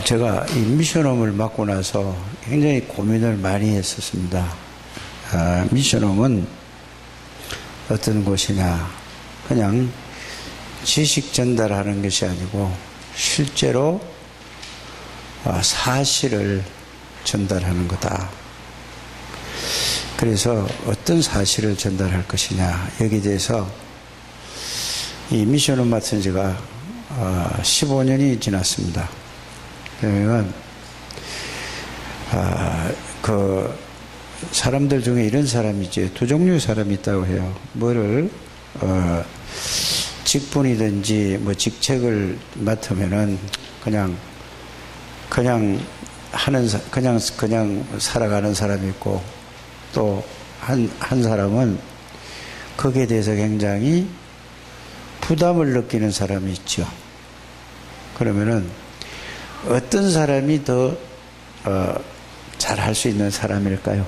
제가 이 미션홈을 맡고 나서 굉장히 고민을 많이 했었습니다. 미션홈은 어떤 곳이냐, 그냥 지식 전달하는 것이 아니고 실제로 사실을 전달하는 거다. 그래서 어떤 사실을 전달할 것이냐, 여기에 대해서 이 미션홈 맡은 지가 15년이 지났습니다. 그러면 그 사람들 중에 이런 사람이 이제 두 종류의 사람이 있다고 해요. 뭐를 직분이든지 뭐 직책을 맡으면은 그냥 살아가는 사람이 있고, 또 한 사람은 거기에 대해서 굉장히 부담을 느끼는 사람이 있죠. 그러면은 어떤 사람이 더 잘할 수 있는 사람일까요?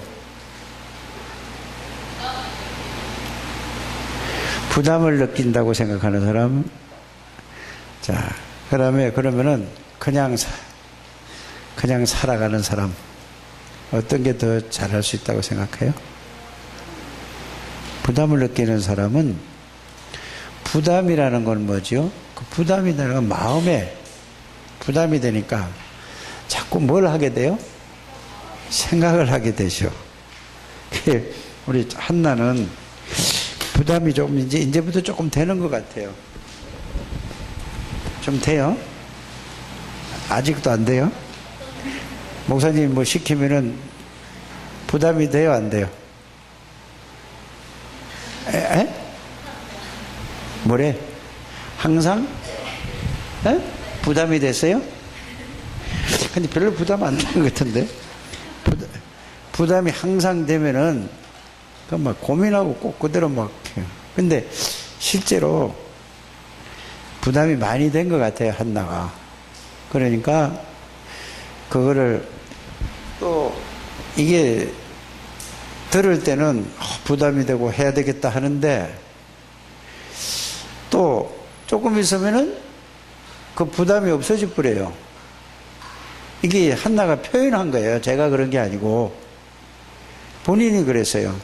부담을 느낀다고 생각하는 사람. 자, 그러면은 그냥 살아가는 사람, 어떤 게 더 잘할 수 있다고 생각해요? 부담을 느끼는 사람은, 부담이라는 건 뭐죠? 그 부담이라는 건 마음에 부담이 되니까 자꾸 뭘 하게 돼요? 생각을 하게 되죠. 우리 한나는 부담이 조금 이제부터 조금 되는 것 같아요. 좀 돼요? 아직도 안 돼요? 목사님 뭐 시키면은 부담이 돼요, 안 돼요? 에? 뭐래? 항상? 에? 부담이 됐어요? 근데 별로 부담 안 되는 것 같은데? 부담이 항상 되면은, 막 고민하고 꼭 그대로 막 해요. 근데 실제로 부담이 많이 된 것 같아요, 한나가. 그러니까, 그거를 또, 이게 들을 때는 부담이 되고 해야 되겠다 하는데, 또 조금 있으면은 그 부담이 없어질 뿌려요. 이게 한나가 표현한 거예요. 제가 그런 게 아니고 본인이 그랬어요.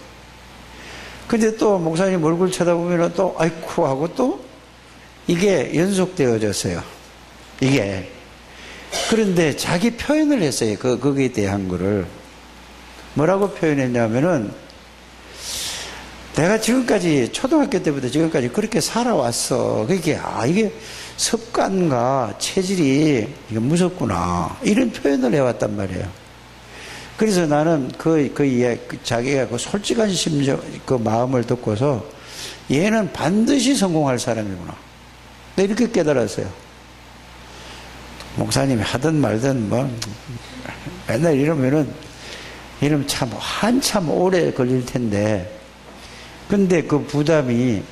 근데 또 목사님 얼굴 쳐다보면 또 아이쿠 하고 또 이게 연속되어졌어요. 이게. 그런데 자기 표현을 했어요. 거기에 대한 거를. 뭐라고 표현했냐면은, 내가 지금까지 초등학교 때부터 지금까지 그렇게 살아왔어. 그게 이게 습관과 체질이 이게 무섭구나, 이런 표현을 해왔단 말이에요. 그래서 나는 자기가 그 솔직한 심정, 그 마음을 듣고서 얘는 반드시 성공할 사람이구나, 이렇게 깨달았어요. 목사님이 하든 말든 뭐 맨날 이러면 참 한참 오래 걸릴 텐데, 근데 그 부담이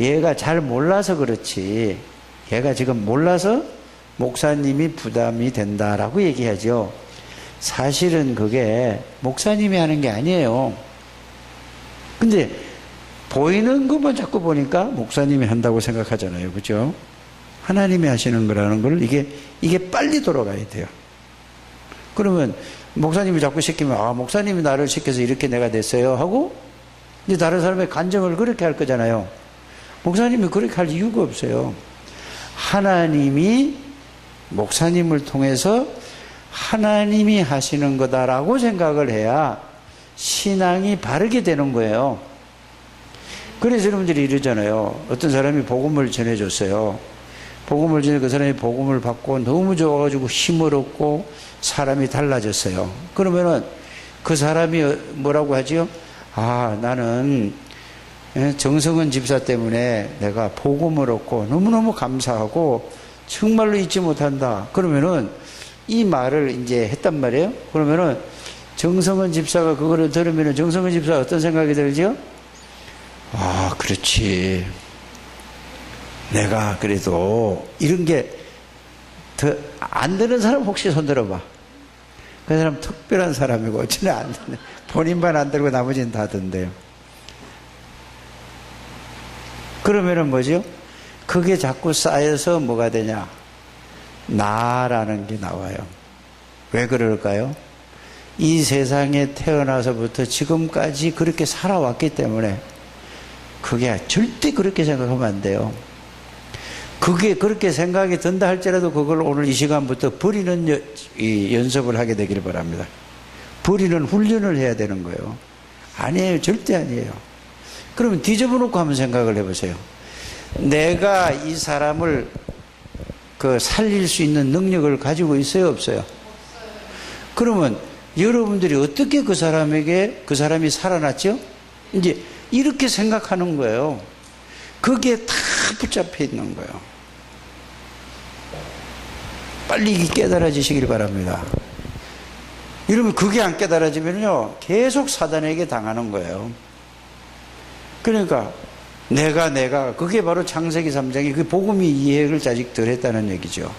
얘가 잘 몰라서 그렇지, 얘가 지금 몰라서 목사님이 부담이 된다라고 얘기하죠. 사실은 그게 목사님이 하는 게 아니에요. 근데 보이는 것만 자꾸 보니까 목사님이 한다고 생각하잖아요. 그죠? 하나님이 하시는 거라는 걸 이게 빨리 돌아가야 돼요. 그러면 목사님이 자꾸 시키면 목사님이 나를 시켜서 이렇게 내가 됐어요 하고 이제 다른 사람의 간증을 그렇게 할 거잖아요. 목사님이 그렇게 할 이유가 없어요. 하나님이 목사님을 통해서 하나님이 하시는 거다라고 생각을 해야 신앙이 바르게 되는 거예요. 그래서 여러분들이 이러잖아요. 어떤 사람이 복음을 전해줬어요. 복음을 전해 그 사람이 복음을 받고 너무 좋아가지고 힘을 얻고 사람이 달라졌어요. 그러면은 그 사람이 뭐라고 하지요? 나는 정성은 집사 때문에 내가 복음을 얻고 너무너무 감사하고 정말로 잊지 못한다. 그러면은 이 말을 이제 했단 말이에요. 그러면은 정성은 집사가 그거를 들으면은 정성은 집사가 어떤 생각이 들죠? 그렇지. 내가 그래도 이런 게 더 안 되는 사람 혹시 손 들어봐. 그 사람 특별한 사람이고, 저는 안 되네. 본인만 안 들고 나머지는 다 든대요. 그러면은 뭐죠? 그게 자꾸 쌓여서 뭐가 되냐? 나라는 게 나와요. 왜 그럴까요? 이 세상에 태어나서부터 지금까지 그렇게 살아왔기 때문에 그게 절대 그렇게 생각하면 안 돼요. 그게 그렇게 생각이 든다 할지라도 그걸 오늘 이 시간부터 버리는 연습을 하게 되기를 바랍니다. 버리는 훈련을 해야 되는 거예요. 아니에요. 절대 아니에요. 그러면 뒤집어 놓고 한번 생각을 해보세요. 내가 이 사람을 살릴 수 있는 능력을 가지고 있어요? 없어요? 그러면 여러분들이 어떻게 그 사람이 살아났죠? 이제 이렇게 생각하는 거예요. 그게 다 붙잡혀 있는 거예요. 빨리 깨달아지시길 바랍니다. 이러면 그게 안 깨달아지면요, 계속 사단에게 당하는 거예요. 그러니까 내가 그게 바로 창세기 3장이 그 복음이 이해를 아직 덜 했다는 얘기죠.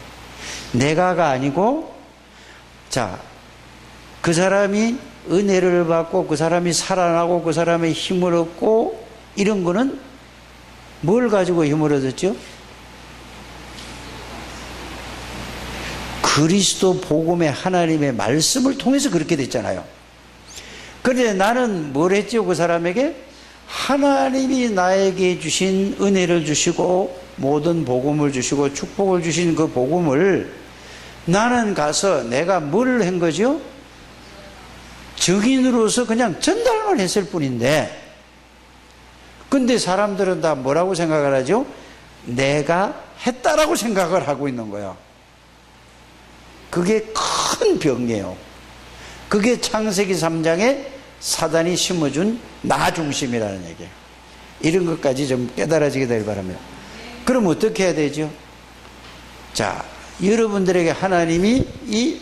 내가가 아니고, 자, 그 사람이 은혜를 받고 그 사람이 살아나고 그 사람의 힘을 얻고 이런 거는 뭘 가지고 힘을 얻었죠? 그리스도 복음의 하나님의 말씀을 통해서 그렇게 됐잖아요. 그런데 나는 뭘 했죠? 그 사람에게 하나님이 나에게 주신 은혜를 주시고 모든 복음을 주시고 축복을 주신 그 복음을 나는 가서 내가 뭘 한 거죠? 증인으로서 그냥 전달만 했을 뿐인데, 근데 사람들은 다 뭐라고 생각을 하죠? 내가 했다라고 생각을 하고 있는 거예요. 그게 큰 병이에요. 그게 창세기 3장에 사단이 심어준 나 중심이라는 얘기예요. 이런 것까지 좀 깨달아지게 되길 바랍니다. 그럼 어떻게 해야 되죠? 자, 여러분들에게 하나님이 이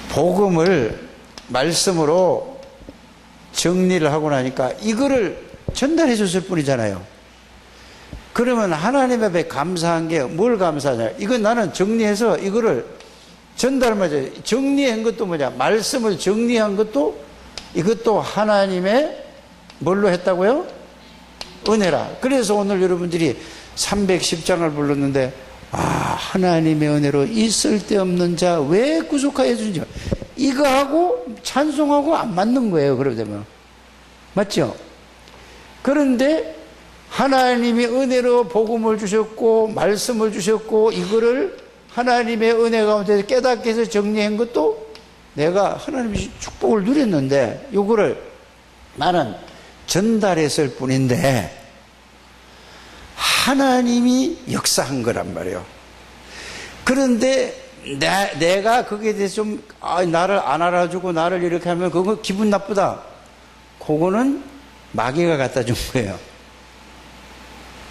복음을 말씀으로 정리를 하고 나니까 이거를 전달해 줬을 뿐이잖아요. 그러면 하나님 앞에 감사한 게 뭘 감사하냐? 이건 나는 정리해서 이거를 전달하면 정리한 것도 뭐냐? 말씀을 정리한 것도 이것도 하나님의 뭘로 했다고요? 은혜라. 그래서 오늘 여러분들이 310장을 불렀는데, 하나님의 은혜로 이 쓸데없는 자 왜 구속하여 주는지, 이거하고 찬송하고 안 맞는 거예요. 그러면 맞죠? 그런데 하나님이 은혜로 복음을 주셨고 말씀을 주셨고 이거를 하나님의 은혜 가운데 깨닫게 해서 정리한 것도 내가 하나님의 축복을 누렸는데 이거를 나는 전달했을 뿐인데 하나님이 역사한 거란 말이에요. 그런데 내가 거기에 대해서 좀 나를 안 알아주고 나를 이렇게 하면 그거 기분 나쁘다. 그거는 마귀가 갖다 준 거예요.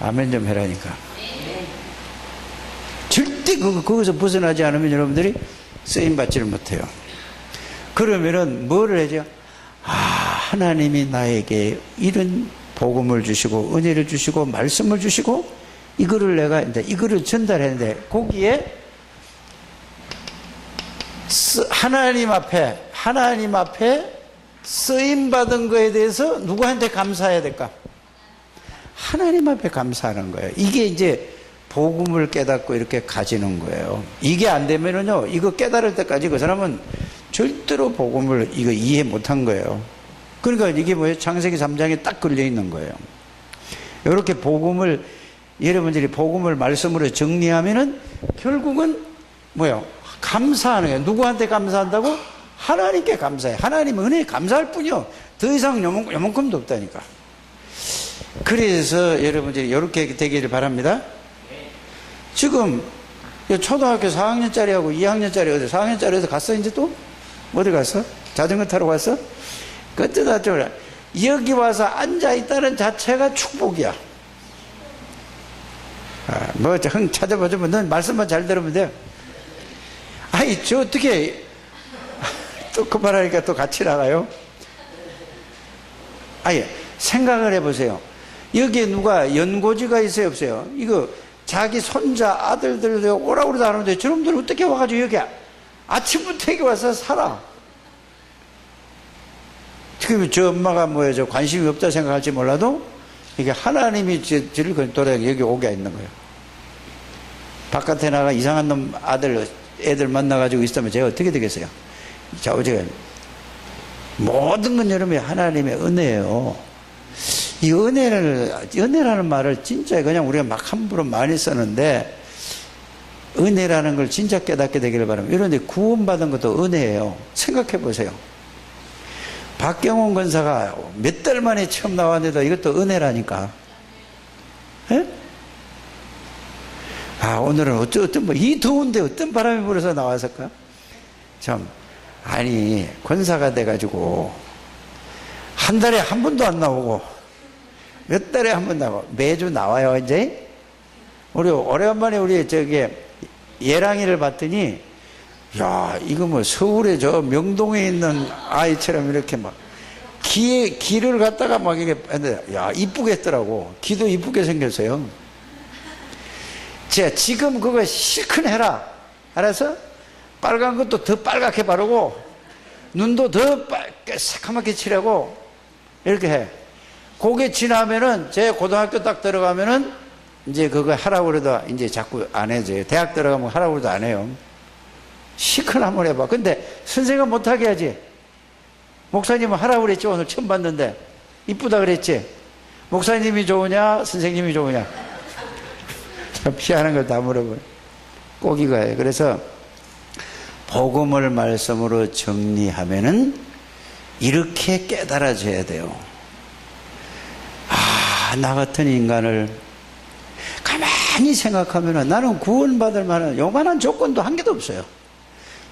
아멘 좀 해라니까. 절대 거기서 벗어나지 않으면 여러분들이 쓰임받지를 못해요. 그러면은 뭐를 해죠? 하나님이 나에게 이런 복음을 주시고 은혜를 주시고 말씀을 주시고 이거를 내가 이제 이거를 전달했는데 거기에 하나님 앞에 쓰임 받은 거에 대해서 누구한테 감사해야 될까? 하나님 앞에 감사하는 거예요. 이게 이제 복음을 깨닫고 이렇게 가지는 거예요. 이게 안 되면은요, 이거 깨달을 때까지 그 사람은 절대로 복음을 이거 이해 못한 거예요. 그러니까 이게 뭐예요? 창세기 3장에 딱 걸려 있는 거예요. 이렇게 복음을 여러분들이 복음을 말씀으로 정리하면은 결국은 뭐예요? 감사하는 거예요. 누구한테 감사한다고? 하나님께 감사해. 하나님 은혜에 감사할 뿐이요. 더 이상 요만큼도 없다니까. 그래서 여러분들이 이렇게 되기를 바랍니다. 지금 초등학교 4학년짜리하고 2학년짜리 어디 4학년짜리 어디 갔어? 이제 또? 어디 갔어? 자전거 타러 갔어? 그때다 좀 여기 와서 앉아있다는 자체가 축복이야. 뭐 찾아보자. 넌 말씀만 잘 들으면 돼. 저 어떻게 또 그만하니까 또 같이 나가요? 생각을 해보세요. 여기에 누가 연고지가 있어요? 없어요? 이거 자기 손자 아들들 오라고 그러다 하는데 저놈들 어떻게 와가지고 여기 아침부터 여기 와서 살아? 지금 저 엄마가 저 관심이 없다 생각할지 몰라도 이게 하나님이 저를 돌아 여기 오게 있는 거예요. 바깥에 나가 이상한 놈 애들 만나가지고 있으면 제가 어떻게 되겠어요? 자, 어제 모든 건 여러분이 하나님의 은혜예요. 이 은혜라는 말을 진짜 그냥 우리가 막 함부로 많이 쓰는데, 은혜라는 걸 진짜 깨닫게 되기를 바랍니다. 이런데 구원받은 것도 은혜예요. 생각해 보세요. 박경원 권사가 몇 달 만에 처음 나왔는데도 이것도 은혜라니까. 예? 아, 오늘은 이 더운데 어떤 바람이 불어서 나왔을까? 참, 아니, 권사가 돼가지고, 한 달에 한 번도 안 나오고, 몇 달에 한 번 나오고, 매주 나와요, 이제? 우리, 오래간만에 우리 예랑이를 봤더니, 야, 이거 뭐 서울에 저 명동에 있는 아이처럼 이렇게 막, 기를 갖다가 막 이게, 야, 이쁘게 했더라고. 기도 이쁘게 생겼어요. 제가 지금 그거 실컷 해라. 알았어? 빨간 것도 더 빨갛게 바르고, 눈도 더 새카맣게 칠하고, 이렇게 해. 그게 지나면은, 제 고등학교 딱 들어가면은, 이제 그거 하라고 그래도 이제 자꾸 안 해줘요. 대학 들어가면 하라고 그래도 안 해요. 실컷 한번 해봐. 근데 선생님은 못하게 하지. 목사님은 하라고 그랬지. 오늘 처음 봤는데. 이쁘다 그랬지. 목사님이 좋으냐, 선생님이 좋으냐. 피하는 걸 다 물어봐요. 꼭 이거예요. 그래서 복음을 말씀으로 정리하면은 이렇게 깨달아져야 돼요. 아, 나 같은 인간을 가만히 생각하면은 나는 구원받을 만한 요만한 조건도 한 개도 없어요.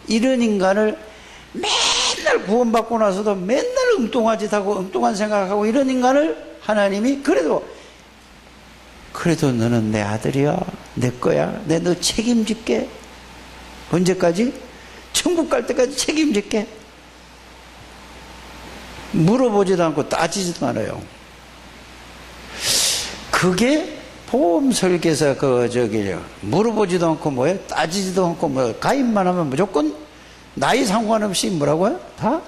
이런 인간을 맨날 구원받고 나서도 맨날 엉뚱한 짓 하고 엉뚱한 생각하고 이런 인간을 하나님이 그래도 너는 내 아들이야, 내 거야, 내 너 책임질게. 언제까지? 천국 갈 때까지 책임질게. 물어보지도 않고 따지지도 않아요. 그게 보험 설계사 물어보지도 않고 뭐예요? 따지지도 않고 뭐 가입만 하면 무조건 나이 상관없이 뭐라고요? 다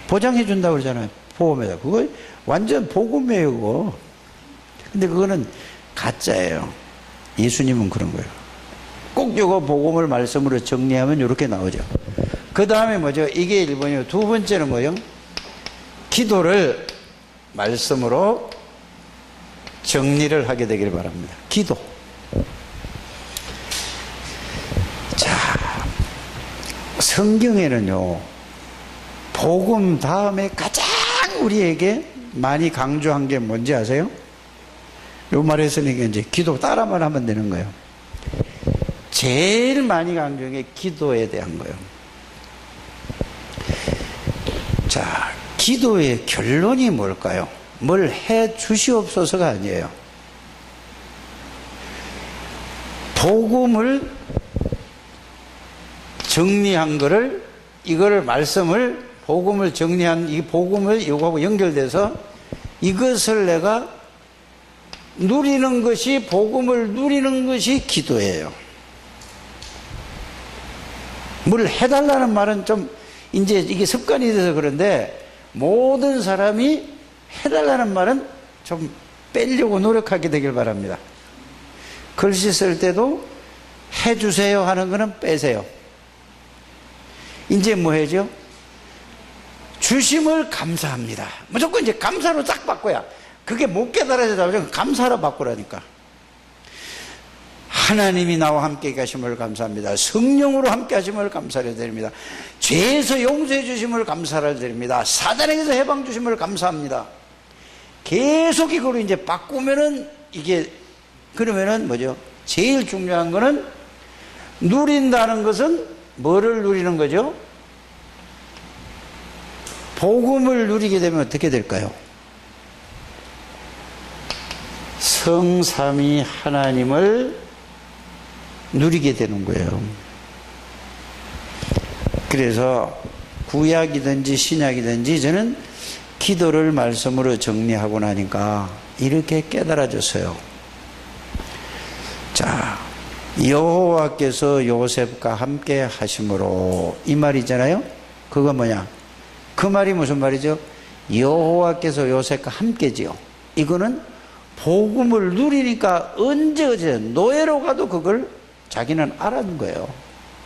보장해 준다고 그러잖아요. 보험에다. 그거 완전 복음이에요, 그거. 근데 그거는 가짜예요. 예수님은 그런 거예요. 꼭 이거 복음을 말씀으로 정리하면 이렇게 나오죠. 그 다음에 뭐죠? 이게 1번이고 두 번째는 뭐요? 기도를 말씀으로 정리를 하게 되길 바랍니다. 기도. 자, 성경에는요, 복음 다음에 가장 우리에게 많이 강조한 게 뭔지 아세요? 요 말했으니까 이제 기도 따라만 하면 되는 거예요. 제일 많이 강조한 게 기도에 대한 거예요. 자, 기도의 결론이 뭘까요? 뭘 해 주시옵소서가 아니에요. 복음을 정리한 거를, 이거를 말씀을, 복음을 정리한 이 복음을 이거하고 연결돼서 이것을 내가 누리는 것이, 복음을 누리는 것이 기도예요. 뭘 해달라는 말은 좀 이제 이게 습관이 돼서 그런데, 모든 사람이 해달라는 말은 좀 빼려고 노력하게 되길 바랍니다. 글씨 쓸 때도 해주세요 하는 거는 빼세요. 이제 뭐 해죠? 주심을 감사합니다. 무조건 이제 감사로 딱 바꿔야. 그게 못 깨달아져서 감사로 바꾸라니까. 하나님이 나와 함께 가심을 감사합니다. 성령으로 함께 하심을 감사를 드립니다. 죄에서 용서해 주심을 감사를 드립니다. 사단에게서 해방 주심을 감사합니다. 계속 이거로 이제 바꾸면은 이게, 그러면은 뭐죠? 제일 중요한 거는 누린다는 것은 뭐를 누리는 거죠? 복음을 누리게 되면 어떻게 될까요? 성삼위 하나님을 누리게 되는 거예요. 그래서 구약이든지 신약이든지 저는 기도를 말씀으로 정리하고 나니까 이렇게 깨달아졌어요. 자, 여호와께서 요셉과 함께 하심으로, 이 말이잖아요. 그거 뭐냐? 그 말이 무슨 말이죠? 여호와께서 요셉과 함께지요. 이거는 복음을 누리니까 언제 노예로 가도 그걸 자기는 알았는 거예요.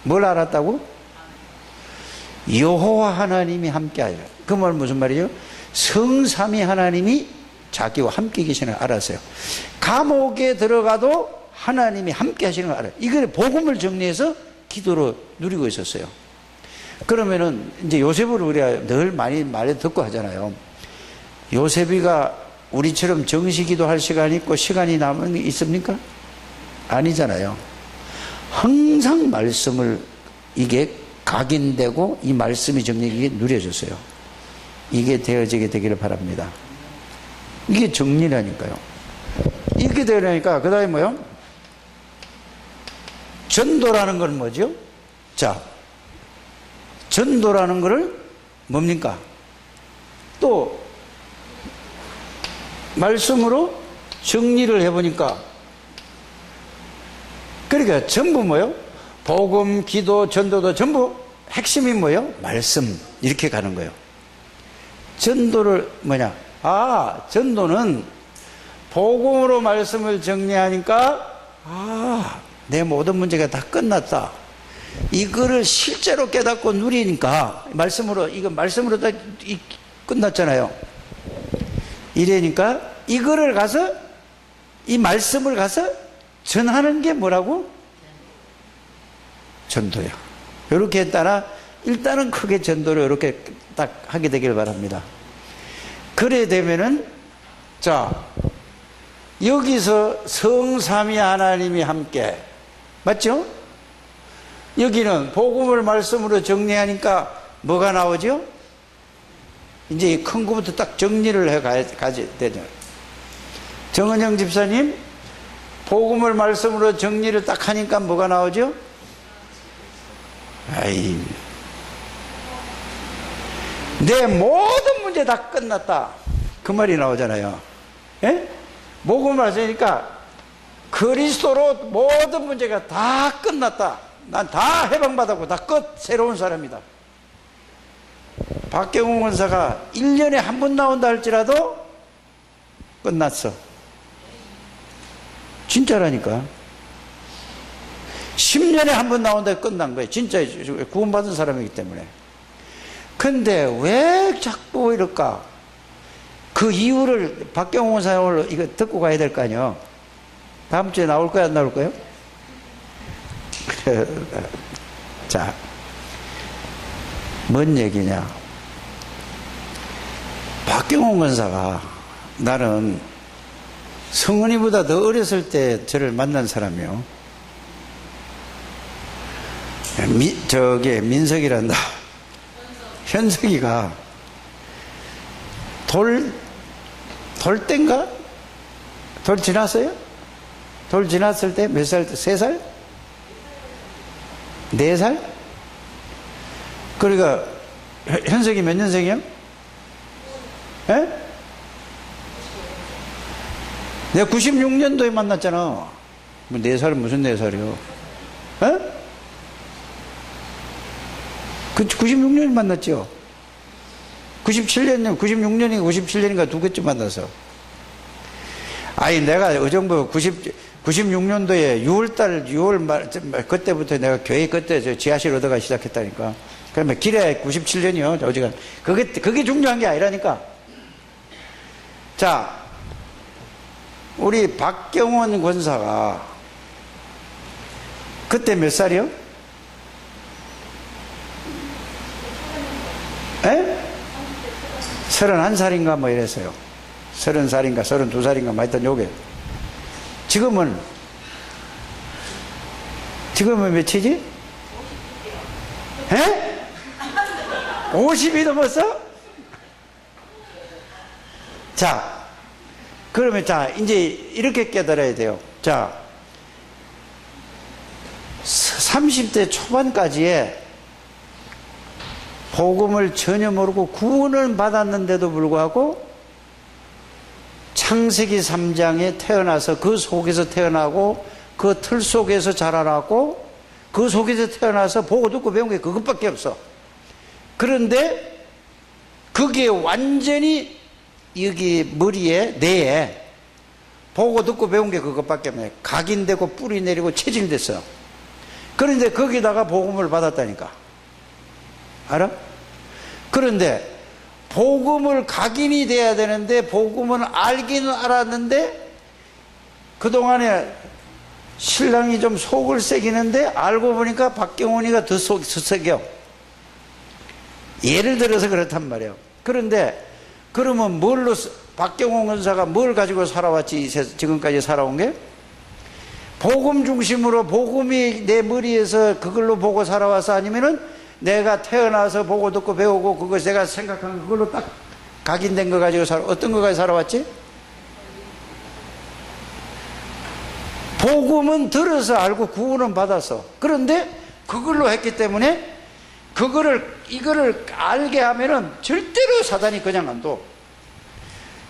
뭘 알았다고? 여호와 하나님이 함께하리라. 그 말 무슨 말이죠? 성삼위 하나님이 자기와 함께 계시는 걸 알았어요. 감옥에 들어가도 하나님이 함께 하시는 걸 알아요. 이걸 복음을 정리해서 기도로 누리고 있었어요. 그러면은 이제 요셉을 우리가 늘 많이 말에 듣고 하잖아요. 요셉이가 우리처럼 정시기도 할 시간이 있고 시간이 남은 게 있습니까? 아니잖아요. 항상 말씀을 이게 각인되고 이 말씀이 정리되게 누려졌어요. 이게 되어지게 되기를 바랍니다. 이게 정리라니까요. 이렇게 되려니까 그 다음에 뭐요? 전도라는 건 뭐죠? 자, 전도라는 거를 뭡니까? 또 말씀으로 정리를 해보니까 그러니까 전부 뭐요? 복음, 기도, 전도도 전부 핵심이 뭐요? 말씀. 이렇게 가는 거예요. 전도를 뭐냐? 아, 전도는 복음으로 말씀을 정리하니까 내 모든 문제가 다 끝났다. 이거를 실제로 깨닫고 누리니까 말씀으로 이거 말씀으로 다 끝났잖아요. 이래니까 이거를 가서 이 말씀을 가서 전하는 게 뭐라고? 전도야. 이렇게 따라 일단은 크게 전도를 이렇게 딱 하게 되길 바랍니다. 그래 되면은 자 여기서 성삼위 하나님이 함께 맞죠? 여기는 복음을 말씀으로 정리하니까 뭐가 나오죠? 이제 이 큰 거부터 딱 정리를 해 가지 되죠. 정은영 집사님 복음을 말씀으로 정리를 딱 하니까 뭐가 나오죠? 아이, 내 모든 문제 다 끝났다. 그 말이 나오잖아요. 예? 복음을 말씀하니까 그리스도로 모든 문제가 다 끝났다. 난 다 해방받았고 다 끝. 새로운 사람이다. 박경훈 권사가 1년에 한 번 나온다 할지라도 끝났어. 진짜라니까. 10년에 한 번 나온다 끝난 거예요. 진짜 구원받은 사람이기 때문에. 근데 왜 자꾸 이럴까? 그 이유를 박경훈 권사님을 이거 듣고 가야 될 거 아니에요. 다음 주에 나올 거야 안 나올 거예요? 자, 뭔 얘기냐? 박경훈 권사가 나는 성은이보다 더 어렸을 때 저를 만난 사람이요. 민석이란다. 현석이가 돌 때인가? 돌 지났어요? 돌 지났을 때 몇 살? 3살? 4살? 그러니까 현석이 몇 년생이요? 예? 내가 96년도에 만났잖아. 뭐 4살은 무슨 4살이요? 예? 그 96년에 만났죠. 97년, 96년인가 97년인가 두 개쯤 만나서. 아니, 내가 의정부 96년도에 6월 말, 그때부터 내가 교회 그때 저 지하실 얻어가 시작했다니까. 그러면 길에 97년이요. 어지간. 그게 중요한 게 아니라니까. 자, 우리 박경원 권사가 그때 몇 살이요? 에? 31살인가 뭐 이랬어요. 30살인가 32살인가 뭐 하여튼 요게. 지금은 몇이지? 에? 50이 넘었어? 자, 그러면 자, 이제 이렇게 깨달아야 돼요. 자, 30대 초반까지의 복음을 전혀 모르고 구원을 받았는데도 불구하고 창세기 3장에 태어나서 그 속에서 태어나고 그 틀 속에서 자라나고 그 속에서 태어나서 보고 듣고 배운 게 그것밖에 없어. 그런데 그게 완전히 여기 머리에, 뇌에 보고 듣고 배운 게 그것밖에 없네. 각인되고 뿌리 내리고 체질됐어. 그런데 거기다가 복음을 받았다니까. 알아? 그런데 복음을 각인이 돼야 되는데 복음은 알기는 알았는데 그동안에 신랑이 좀 속을 새기는데 알고 보니까 박경훈이가 더 새겨. 예를 들어서 그렇단 말이에요. 그런데 그러면 뭘로 박경훈 권사가 뭘 가지고 살아왔지? 지금까지 살아온 게? 복음 중심으로 복음이 내 머리에서 그걸로 보고 살아와서 아니면은 내가 태어나서 보고 듣고 배우고 그것이 내가 생각한 그걸로 딱 각인된 거 가지고 어떤 거 가지고 살아왔지? 복음은 들어서 알고 구원은 받았어. 그런데 그걸로 했기 때문에 이거를 알게 하면은 절대로 사단이 그냥 안 둬.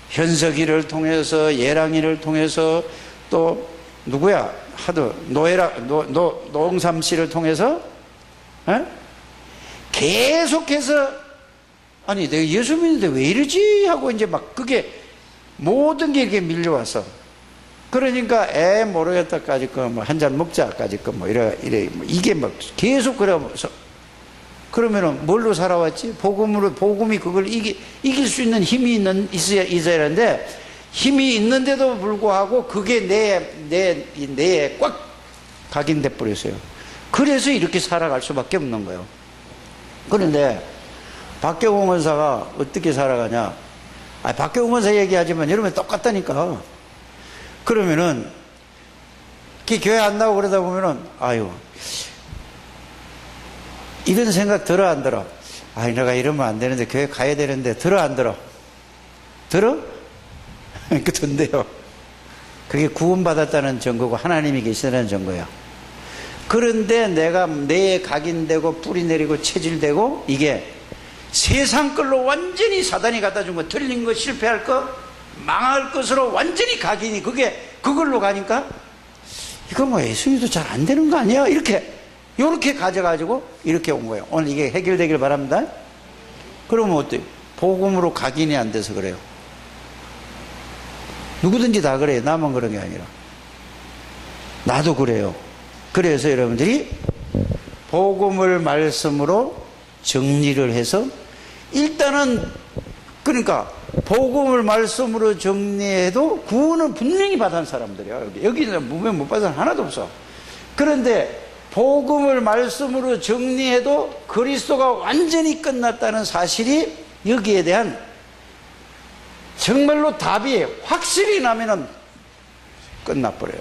현석이를 통해서, 예랑이를 통해서, 또 누구야? 하도 노홍삼 씨를 통해서 계속해서 아니 내가 예수 믿는데 왜 이러지? 하고 이제 막 그게 모든 게 이렇게 밀려왔어. 그러니까 모르겠다까지 한 잔 먹자까지 이래 이게 막 계속 그러면서 그러면은 뭘로 살아왔지? 복음이 그걸 이길 수 있는 힘이 있어야 하는데 힘이 있는데도 불구하고 그게 뇌에 꽉 각인돼 버렸어요. 그래서 이렇게 살아갈 수밖에 없는 거예요. 그런데 박경훈 권사가 어떻게 살아가냐? 박경훈 권사 얘기하지만 여러분 똑같다니까. 그러면은 교회 안 나오고 그러다 보면은 이런 생각 들어 안 들어? 내가 이러면 안 되는데 교회 가야 되는데 들어 안 들어? 들어? 그 든대요. 그게 구원받았다는 증거고 하나님이 계시다는 증거야. 그런데 내가 뇌에 각인되고 뿌리 내리고 체질되고 이게 세상 걸로 완전히 사단이 갖다 준 거, 틀린 거, 실패할 거, 망할 것으로 완전히 각인이 그걸로 가니까 이거 예수님도 잘 안 되는 거 아니야? 이렇게 가져가지고 이렇게 온 거예요. 오늘 이게 해결되길 바랍니다. 그러면 어때요? 복음으로 각인이 안 돼서 그래요. 누구든지 다 그래요. 나만 그런 게 아니라. 나도 그래요. 그래서 여러분들이 복음을 말씀으로 정리를 해서 일단은 그러니까 복음을 말씀으로 정리해도 구원은 분명히 받은 사람들이야. 여기는 무명 못 받은 사람 하나도 없어. 그런데 복음을 말씀으로 정리해도 그리스도가 완전히 끝났다는 사실이 여기에 대한 정말로 답이 확실히 나면은 끝나버려요.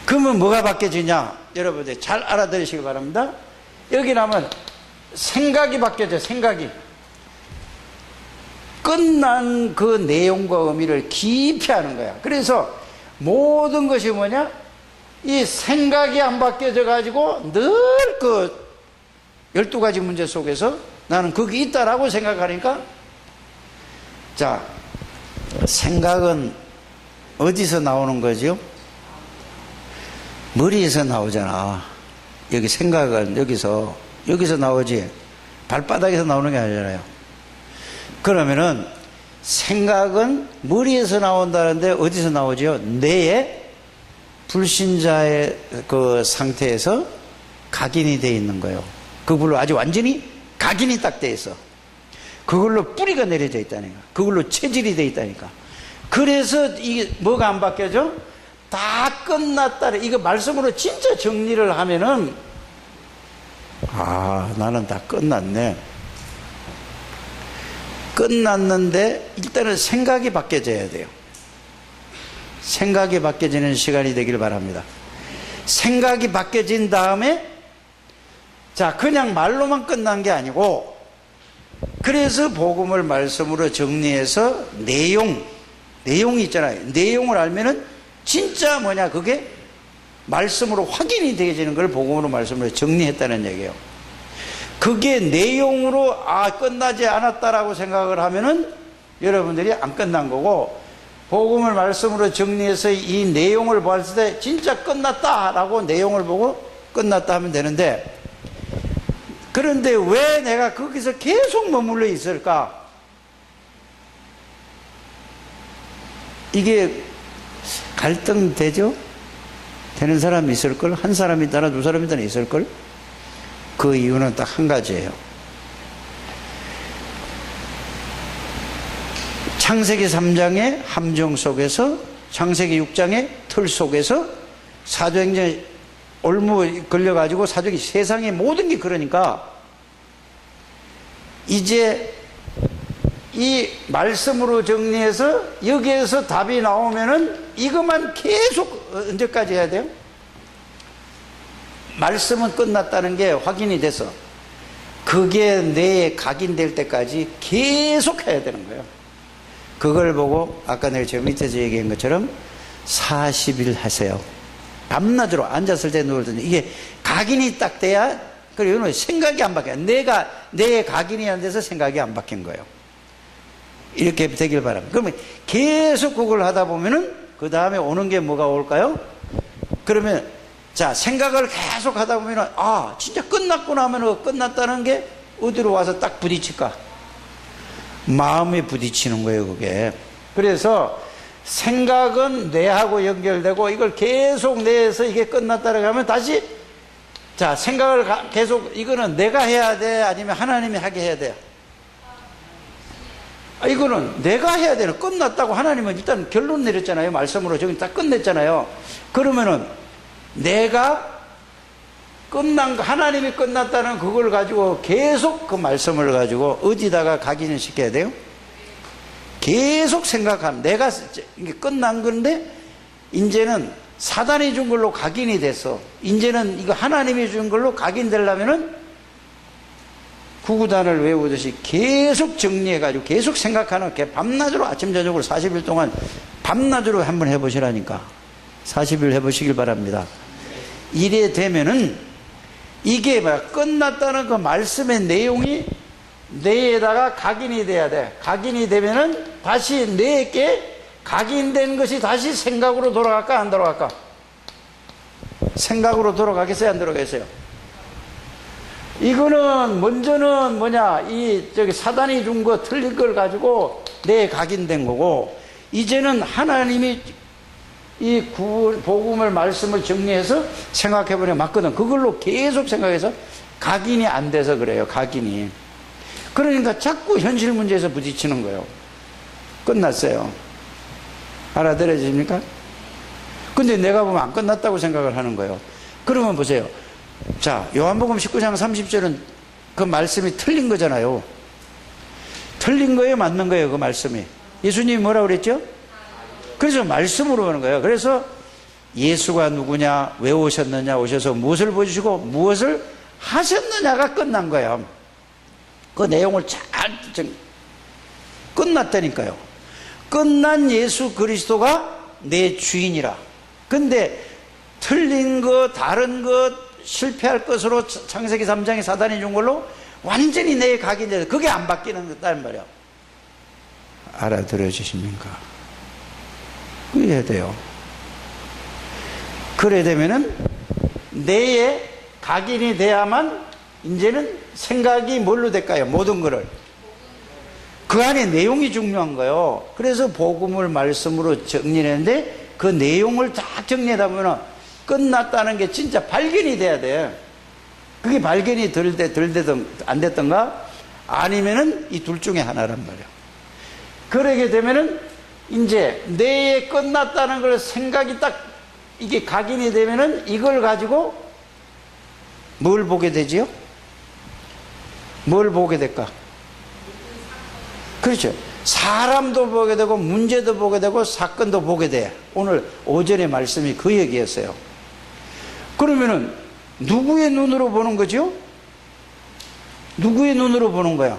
그러면 뭐가 바뀌어지냐? 여러분들 잘 알아들으시기 바랍니다. 여기 나면 생각이 바뀌어져. 생각이 끝난 그 내용과 의미를 깊이 하는 거야. 그래서 모든 것이 뭐냐? 이 생각이 안 바뀌어져 가지고 늘 그 12가지 문제 속에서 나는 거기 있다라고 생각하니까, 자, 생각은 어디서 나오는 거죠? 머리에서 나오잖아. 여기 생각은 여기서 나오지 발바닥에서 나오는 게 아니잖아요. 그러면은 생각은 머리에서 나온다는데 어디서 나오죠? 뇌에 불신자의 그 상태에서 각인이 되어 있는 거예요. 그걸로 아주 완전히 각인이 딱 되어 있어. 그걸로 뿌리가 내려져 있다니까. 그걸로 체질이 되어 있다니까. 그래서 이게 뭐가 안 바뀌어져? 다 끝났다. 이거 말씀으로 진짜 정리를 하면은 나는 다 끝났네. 끝났는데 일단은 생각이 바뀌어져야 돼요. 생각이 바뀌어지는 시간이 되길 바랍니다. 생각이 바뀌어진 다음에 자, 그냥 말로만 끝난 게 아니고, 그래서 복음을 말씀으로 정리해서 내용이 있잖아요. 내용을 알면은 진짜 뭐냐, 그게 말씀으로 확인이 되어지는 걸 복음으로 말씀으로 정리했다는 얘기예요. 그게 내용으로 끝나지 않았다라고 생각을 하면은 여러분들이 안 끝난 거고, 복음을 말씀으로 정리해서 이 내용을 봤을 때 진짜 끝났다라고 내용을 보고 끝났다 하면 되는데, 그런데 왜 내가 거기서 계속 머물러 있을까? 이게 갈등되죠? 되는 사람이 있을걸? 한 사람이다나 두 사람이다나 있을걸? 그 이유는 딱 한 가지예요. 창세기 3장의 함정 속에서, 창세기 6장의 틀 속에서 사도행전에 올무 걸려가지고 사도행전 세상의 모든 게 그러니까 이제 이 말씀으로 정리해서 여기에서 답이 나오면은 이것만 계속 언제까지 해야 돼요? 말씀은 끝났다는 게 확인이 돼서 그게 뇌에 각인될 때까지 계속 해야 되는 거예요. 그걸 보고 아까 내가 저 밑에서 얘기한 것처럼 40일 하세요. 밤낮으로 앉았을 때 누울 때 이게 각인이 딱 돼야, 그리고 생각이 안 바뀌어요. 내 각인이 안 돼서 생각이 안 바뀐 거예요. 이렇게 되길 바랍니다. 그러면 계속 그걸 하다 보면은 그 다음에 오는 게 뭐가 올까요? 그러면 자, 생각을 계속 하다 보면은 아, 진짜 끝났구나 하면 끝났다는 게 어디로 와서 딱 부딪힐까? 마음에 부딪히는 거예요, 그게. 그래서 생각은 뇌하고 연결되고 이걸 계속 뇌에서 이게 끝났다고 하면 다시 자, 생각을 계속 이거는 내가 해야 돼? 아니면 하나님이 하게 해야 돼요? 이거는 내가 해야 되는, 끝났다고 하나님은 일단 결론 내렸잖아요. 말씀으로 저기 딱 끝냈잖아요. 그러면은 내가 끝난 거, 하나님이 끝났다는 그걸 가지고 계속 그 말씀을 가지고 어디다가 각인을 시켜야 돼요? 계속 생각하면 내가 이게 끝난 건데 이제는 사단이 준 걸로 각인이 돼서 이제는 이거 하나님이 준 걸로 각인되려면은 구구단을 외우듯이 계속 정리해가지고 계속 생각하는 게 밤낮으로 아침 저녁으로 40일 동안 밤낮으로 한번 해보시라니까. 40일 해보시길 바랍니다. 이래 되면은 이게 끝났다는 그 말씀의 내용이 뇌에다가 각인이 돼야 돼. 각인이 되면은 다시 뇌에게 각인된 것이 다시 생각으로 돌아갈까 안 돌아갈까? 생각으로 돌아가겠어요 안 돌아가겠어요? 이거는 먼저는 뭐냐, 저기 사단이 준 거 틀린 걸 가지고 뇌에 각인된 거고, 이제는 하나님이 이 복음을 말씀을 정리해서 생각해보니 맞거든. 그걸로 계속 생각해서 각인이 안 돼서 그래요. 각인이. 그러니까 자꾸 현실 문제에서 부딪히는 거예요. 끝났어요. 알아들어집니까? 근데 내가 보면 안 끝났다고 생각을 하는 거예요. 그러면 보세요. 자, 요한복음 19장 30절은 그 말씀이 틀린 거잖아요. 틀린 거예요, 맞는 거예요, 그 말씀이? 예수님이 뭐라고 그랬죠? 그래서 말씀으로 하는 거예요. 그래서 예수가 누구냐, 왜 오셨느냐, 오셔서 무엇을 보여주시고 무엇을 하셨느냐가 끝난 거예요. 그 내용을 잘 끝났다니까요. 끝난 예수 그리스도가 내 주인이라. 근데 틀린 것, 다른 것, 실패할 것으로 창세기 3장에 사단이 준 걸로 완전히 내 각인돼서 그게 안 바뀌는 거단 말이야. 알아들어 주십니까? 그래야 돼요. 그래야 되면은 뇌에 각인이 돼야만 이제는 생각이 뭘로 될까요? 모든 거를. 그 안에 내용이 중요한 거예요. 그래서 복음을 말씀으로 정리했는데 그 내용을 딱 정리하다 보면 끝났다는 게 진짜 발견이 돼야 돼. 그게 발견이 덜 되든 안 됐던가? 아니면은 이 둘 중에 하나란 말이야. 그러게 되면은 이제 뇌에 끝났다는 걸 생각이 딱 이게 각인이 되면은 이걸 가지고 뭘 보게 되지요? 뭘 보게 될까? 그렇죠. 사람도 보게 되고 문제도 보게 되고 사건도 보게 돼. 오늘 오전의 말씀이 그 얘기였어요. 그러면은 누구의 눈으로 보는 거죠? 누구의 눈으로 보는 거야?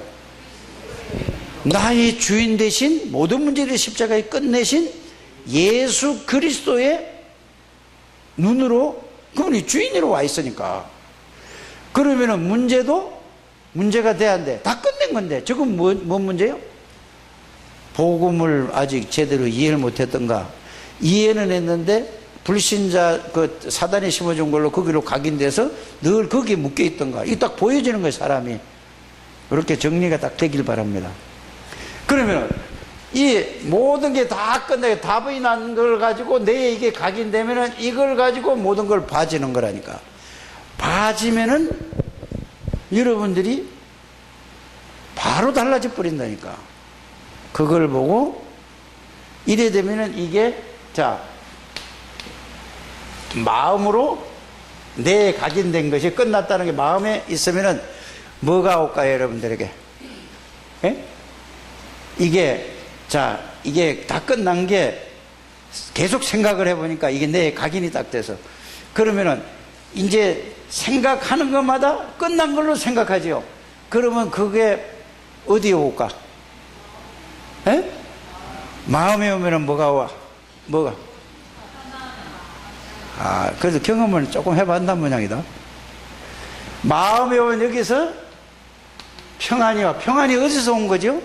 나의 주인 대신 모든 문제를 십자가에 끝내신 예수 그리스도의 눈으로, 그분이 주인으로 와 있으니까. 그러면은 문제가 돼야 안 돼. 다 끝낸 건데. 저건 뭔 문제예요? 복음을 아직 제대로 이해를 못했던가? 이해는 했는데 불신자 그 사단이 심어준 걸로 거기로 각인돼서 늘 거기에 묶여 있던가? 이게 딱 보여지는 거예요, 사람이. 그렇게 정리가 딱 되길 바랍니다. 그러면 이 모든 게 다 끝나게 답이 난 걸 가지고 내 이게 각인되면은 이걸 가지고 모든 걸 봐지는 거라니까. 봐지면은 여러분들이 바로 달라져 버린다니까. 그걸 보고 이래 되면은 이게 자 마음으로 내 각인된 것이 끝났다는 게 마음에 있으면은 뭐가 올까요, 여러분들에게? 예? 이게 다 끝난 게 계속 생각을 해보니까 이게 내 각인이 딱 돼서 그러면은 이제 생각하는 것마다 끝난 걸로 생각하지요. 그러면 그게 어디에 올까? 예? 마음에 오면은 뭐가 와? 뭐가? 그래서 경험을 조금 해봤단 모양이다. 마음에 오면 여기서 평안이 와. 평안이 어디서 온 거죠?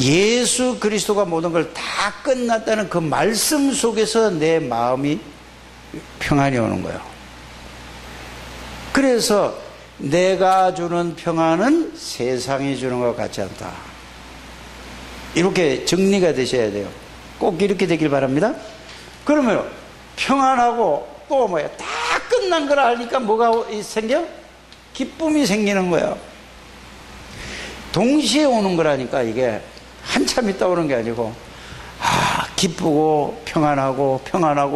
예수 그리스도가 모든 걸 다 끝났다는 그 말씀 속에서 내 마음이 평안이 오는 거예요. 그래서 내가 주는 평안은 세상이 주는 것 같지 않다. 이렇게 정리가 되셔야 돼요. 꼭 이렇게 되길 바랍니다. 그러면 평안하고 또 뭐야? 다 끝난 걸 아니까 뭐가 생겨? 기쁨이 생기는 거예요. 동시에 오는 거라니까. 이게 한참 있다 오는 게 아니고 기쁘고 평안하고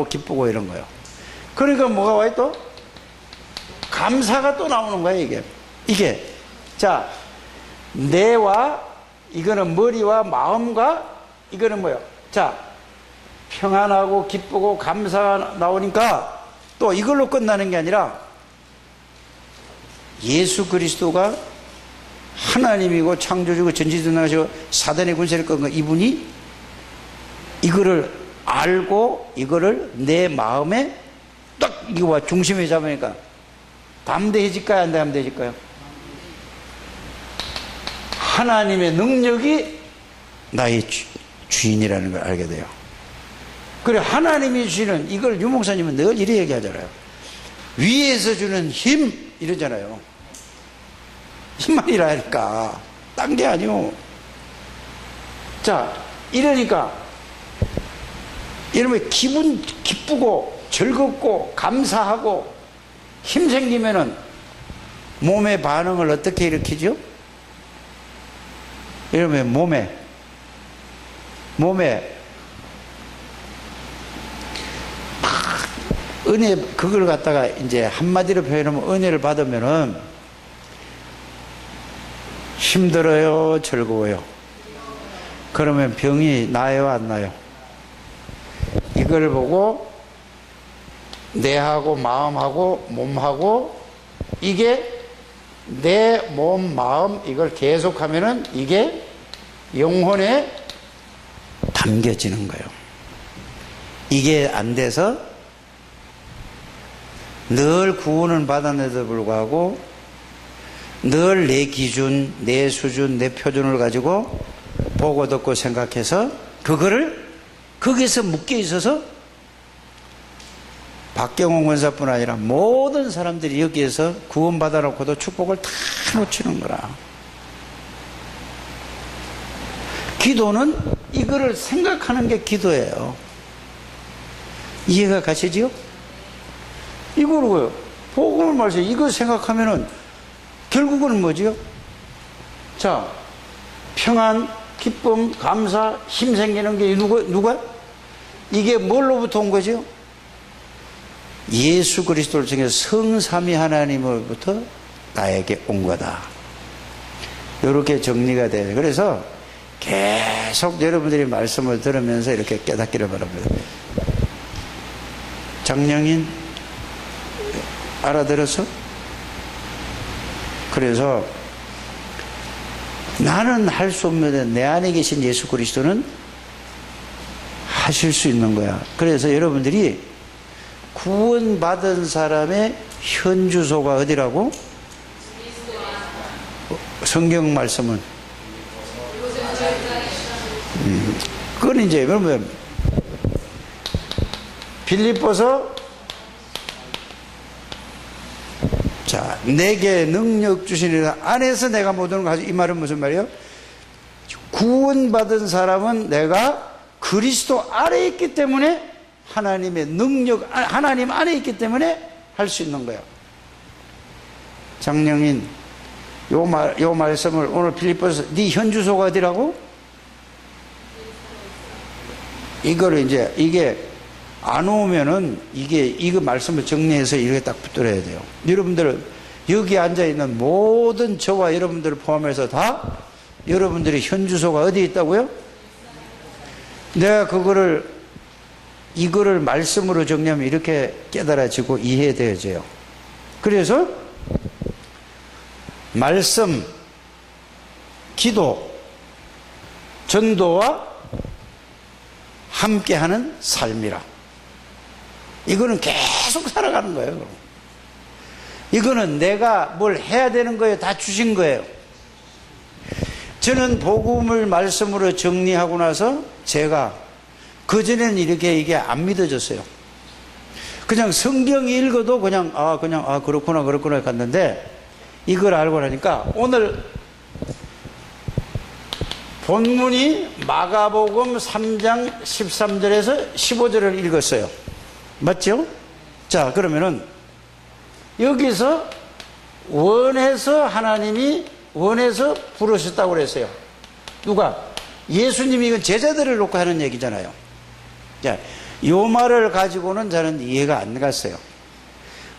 기쁘고 이런 거예요. 그러니까 뭐가 와요 또? 감사가 또 나오는 거예요. 이게 자 뇌와 이거는 머리와 마음과 이거는 뭐예요? 자 평안하고 기쁘고 감사가 나오니까 또 이걸로 끝나는 게 아니라 예수 그리스도가 하나님이고 창조주고 전지전능하시고 사단의 군세를 끈 거 이분이 이거를 알고 이거를 내 마음에 딱 이거와 중심에 잡으니까 담대해질까요? 안 담대해질까요? 하나님의 능력이 나의 주인이라는 걸 알게 돼요. 그래 하나님이 주시는 이걸 유 목사님은 늘 이렇게 얘기하잖아요. 위에서 주는 힘 이러잖아요. 힘만이라니까 딴 게 아니오. 자 이러니까 이러면 기쁘고 즐겁고 감사하고 힘 생기면은 몸의 반응을 어떻게 일으키죠? 이러면 몸에 은혜 그걸 갖다가 이제 한마디로 표현하면 은혜를 받으면은 힘들어요, 즐거워요? 그러면 병이 나요, 안 나요? 이걸 보고 뇌하고 마음하고 몸하고 이게 내 몸, 마음 이걸 계속하면은 이게 영혼에 담겨지는 거예요. 이게 안 돼서 늘 구원은 받았는데도 불구하고 늘 내 기준, 내 수준, 내 표준을 가지고 보고 듣고 생각해서 그거를 거기서 묶여 있어서 박경원 권사뿐 아니라 모든 사람들이 여기에서 구원받아 놓고도 축복을 다 놓치는 거라. 기도는 이거를 생각하는 게 기도예요. 이해가 가시지요? 이거로요. 복음을 말해서 이거 생각하면은 결국은 뭐지요? 자, 평안, 기쁨, 감사, 힘 생기는 게 누가? 이게 뭘로부터 온 거죠? 예수 그리스도를 통해 성삼위 하나님으로부터 나에게 온 거다. 이렇게 정리가 돼요. 그래서 계속 여러분들이 말씀을 들으면서 이렇게 깨닫기를 바랍니다. 장량인 알아들었어? 그래서 나는 할 수 없는데 내 안에 계신 예수 그리스도는 하실 수 있는 거야. 그래서 여러분들이 구원받은 사람의 현주소가 어디라고? 성경 말씀은 그건 이제 그러면 빌립보서 자 내게 능력 주시는 안에서 내가 모든 걸 가지고 이 말은 무슨 말이에요? 구원받은 사람은 내가 그리스도 아래에 있기 때문에 하나님의 능력, 하나님 안에 있기 때문에 할 수 있는 거예요. 장영인, 요 말씀을 오늘 빌립보서, 네 현주소가 어디라고? 이거를 이제, 이게 안 오면은 이거 말씀을 정리해서 이렇게 딱 붙들어야 돼요. 여러분들, 여기 앉아있는 모든 저와 여러분들을 포함해서 다 여러분들의 현주소가 어디 있다고요? 내가 이거를 말씀으로 정리하면 이렇게 깨달아지고 이해되어져요. 그래서 말씀, 기도, 전도와 함께하는 삶이라. 이거는 계속 살아가는 거예요. 이거는 내가 뭘 해야 되는 거예요. 다 주신 거예요. 저는 복음을 말씀으로 정리하고 나서 제가 그전에는 이게 안 믿어졌어요. 그냥 성경 읽어도 그냥 그렇구나 갔는데 이걸 알고 나니까 오늘 본문이 마가복음 3장 13절에서 15절을 읽었어요. 맞죠? 자, 그러면은 여기서 하나님이 원해서 부르셨다고 그랬어요. 누가? 예수님이 이건 제자들을 놓고 하는 얘기잖아요. 자, 요 말을 가지고는 저는 이해가 안 갔어요.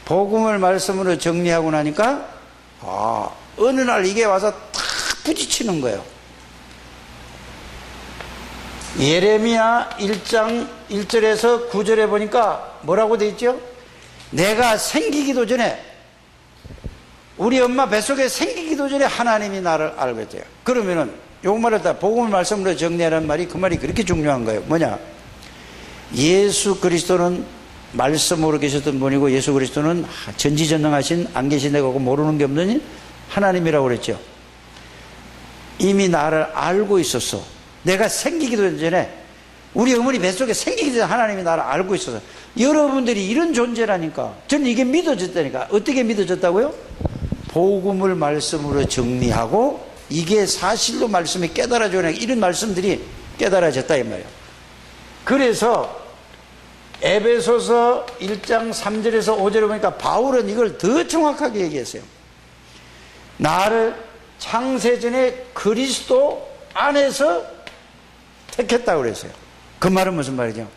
복음을 말씀으로 정리하고 나니까 어느 날 이게 와서 탁 부딪히는 거예요. 예레미야 1장 1절에서 9절에 보니까 뭐라고 돼 있죠? 내가 생기기도 전에, 우리 엄마 뱃속에 생기기도 전에 하나님이 나를 알고 있대요. 그러면은 요 말을 다 복음을 말씀으로 정리하라는 말이, 그 말이 그렇게 중요한 거예요. 뭐냐? 예수 그리스도는 말씀으로 계셨던 분이고, 예수 그리스도는 전지전능하신, 안 계신 데가 없고 모르는 게 없는 하나님이라고 그랬죠. 이미 나를 알고 있었어. 내가 생기기도 전에, 우리 어머니 뱃속에 생기기 전에 하나님이 나를 알고 있어서, 여러분들이 이런 존재라니까. 저는 이게 믿어졌다니까. 어떻게 믿어졌다고요? 복음을 말씀으로 정리하고 이게 사실로 말씀이 깨달아져야, 이런 말씀들이 깨달아졌다 이 말이에요. 그래서 에베소서 1장 3절에서 5절에 보니까 바울은 이걸 더 정확하게 얘기했어요. 나를 창세전에 그리스도 안에서 택했다고 그랬어요. 그 말은 무슨 말이죠?